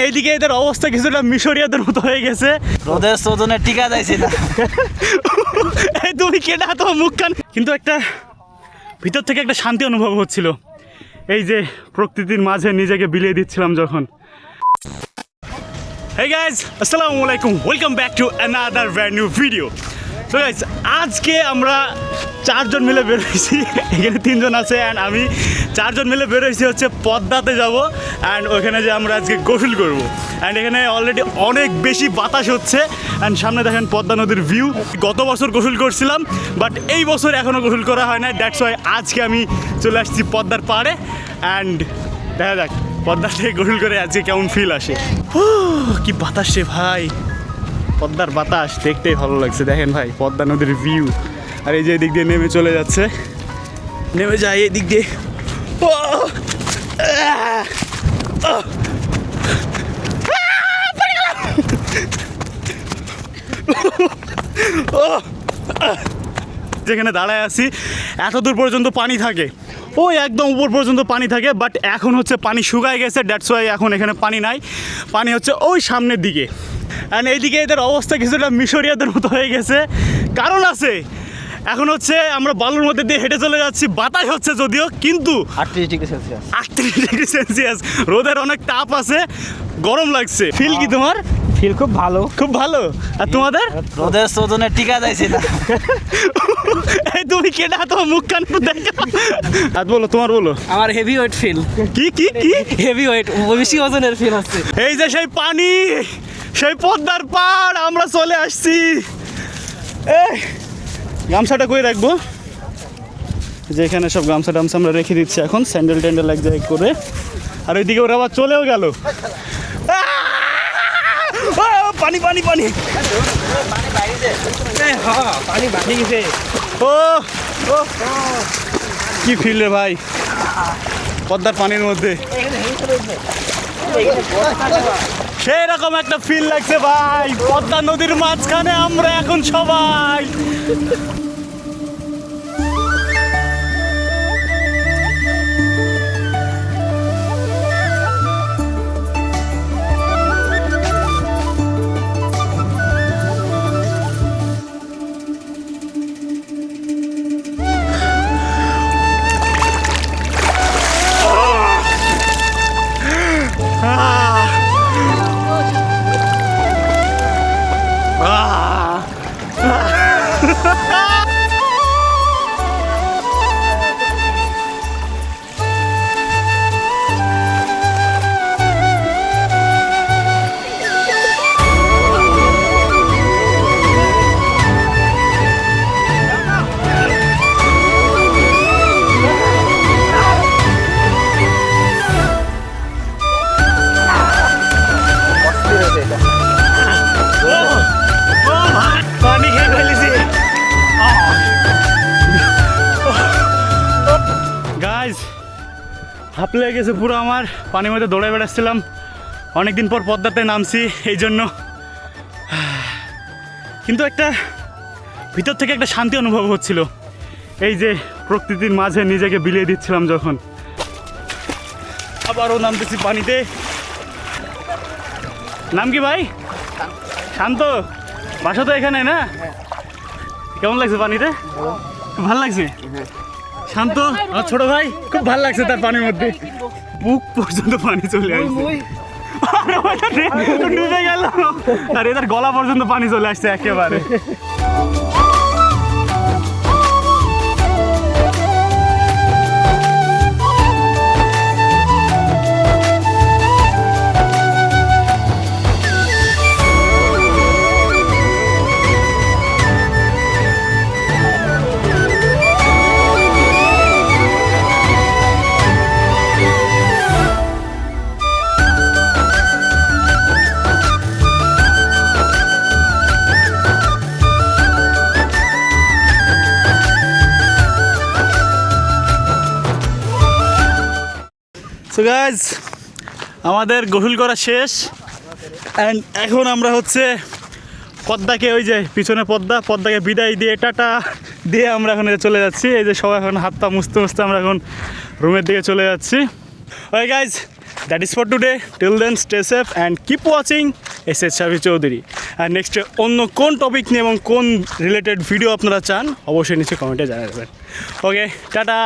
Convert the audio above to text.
এইদিকে এদের অবস্থা কিছুটা মিশরীয়দের মতো হয়ে গেছে। রোদের শোধনে টিকা যাইছে না। তুমি কেনা তোমার মুখ কান। কিন্তু একটা ভিতর থেকে একটা শান্তি অনুভব হচ্ছিল, এই যে প্রকৃতির মাঝে নিজেকে বিলিয়ে দিচ্ছিলাম যখন। Hey guys, আসসালামু আলাইকুম, welcome back to another brand new video. So guys, আজকে আমরা চারজন মিলে বেরোইছি, এখানে তিনজন আছে অ্যান্ড আমি, চারজন মিলে বেরোইছি হচ্ছে পদ্মাতে যাব অ্যান্ড ওখানে যে আমরা আজকে গোসল করবো। অ্যান্ড এখানে অলরেডি অনেক বেশি বাতাস হচ্ছে অ্যান্ড সামনে দেখেন পদ্মা নদীর ভিউ। গত বছর গোসল করছিলাম বাট এই বছর এখনও গোসল করা হয় না, দ্যাটস ওয়াই আজকে আমি চলে আসছি পদ্মার পাড়ে অ্যান্ড দেখা যাক পদ্মার থেকে গোসল করে আজকে কেমন ফিল আসে। কি বাতাস রে ভাই, পদ্মার বাতাস দেখতেই ভালো লাগছে। দেখেন ভাই পদ্মা নদীর ভিউ, আর এই যে এদিক দিয়ে নেমে চলে যাচ্ছে, নেমে যায় এদিক দিয়ে। যেখানে দাঁড়ায় আছি এত দূর পর্যন্ত পানি থাকে, ওই একদম উপর পর্যন্ত পানি থাকে, বাট এখন হচ্ছে পানি শুকায় গেছে, দ্যাটস ওয়াই এখন এখানে পানি নাই, পানি হচ্ছে ওই সামনের দিকে। অ্যান্ড এইদিকে এদের অবস্থা কিছুটা মিশরীয়দের মতো হয়ে গেছে, কারণ আছে এখন হচ্ছে আমরা বালুর মধ্যে দিয়ে হেঁটে চলে যাচ্ছি, বাতাস হচ্ছে যদিও কিন্তু 38 ডিগ্রি সেলসিয়াস, 38 ডিগ্রি সেলসিয়াস, রোদের অনেক তাপ আছে, গরম লাগছে। ফিল কি তোমার? ফিল খুব ভালো, খুব ভালো। আর তোমাদের? রোদের শোধনে টিকা যাইছে না। তুমি কেনা তোমার মুখ কান দেখা। আর বলো তোমার, বলো। আমার হেভি ওয়েট ফিল। কি কি কি হেভি ওয়েট, বেশি ওজনের ফিল হচ্ছে। এই যে সেই পানি, সেই পদ্মার পাড়, আমরা চলে আসছি। এই গামছাটা কই রাখবো, যেখানে সব গামছা টামছা আমরা রেখে দিচ্ছি এখন, স্যান্ডেল ট্যান্ডেল এক জায়গায় করে। আর ওইদিকে ওরা আবার চলেও গেল। পানি পানি পানি, পানি বাড়ি গেছে। ও কি ফিল রে ভাই পদ্মার পানির মধ্যে, সেই রকম একটা ফিল লাগছে ভাই। পদ্মা নদীর মাঝখানে আমরা এখন সবাই। পানি খেয়ে ফেলেছি গাইজ, হাঁপ লেগে গেছে পুরো আমার। পানির মধ্যে দৌড়ে বেড়াচ্ছিলাম, অনেকদিন পর পদ্মাতে নামছি এই জন্য, কিন্তু একটা ভিতর থেকে একটা শান্তি অনুভব হচ্ছিল, এই যে প্রকৃতির মাঝে নিজেকে বিলিয়ে দিচ্ছিলাম যখন। আবারও নামতেছি পানিতে। নাম কি ভাই? শান্ত। বাসা তো এখানে না? কেমন লাগছে পানিতে? ভাল লাগছে। শান্ত আমার ছোট ভাই, খুব ভাল লাগছে তার পানির মধ্যে, বুক পর্যন্ত পানি চলে আসছে, ডুবে গেল, আর এদের গলা পর্যন্ত পানি চলে আসছে একেবারে। সো গাইজ, আমাদের গোসল করা শেষ অ্যান্ড এখন আমরা হচ্ছে পদ্মাকে, ওই যে পিছনে পদ্মা, পদ্মাকে বিদায় দিয়ে টাটা দিয়ে আমরা এখন চলে যাচ্ছি। এই যে সবাই এখন হাত পা মুছতে মুছতে আমরা এখন রুমের দিকে চলে যাচ্ছি। ওই guys, that is for today. Till then stay safe and keep watching S Shafi Chowdhury. আর নেক্সটে অন্য কোন টপিক নিয়ে এবং কোন রিলেটেড ভিডিও আপনারা চান অবশ্যই নিচে কমেন্টে জানাবেন। ওকে, টাটা।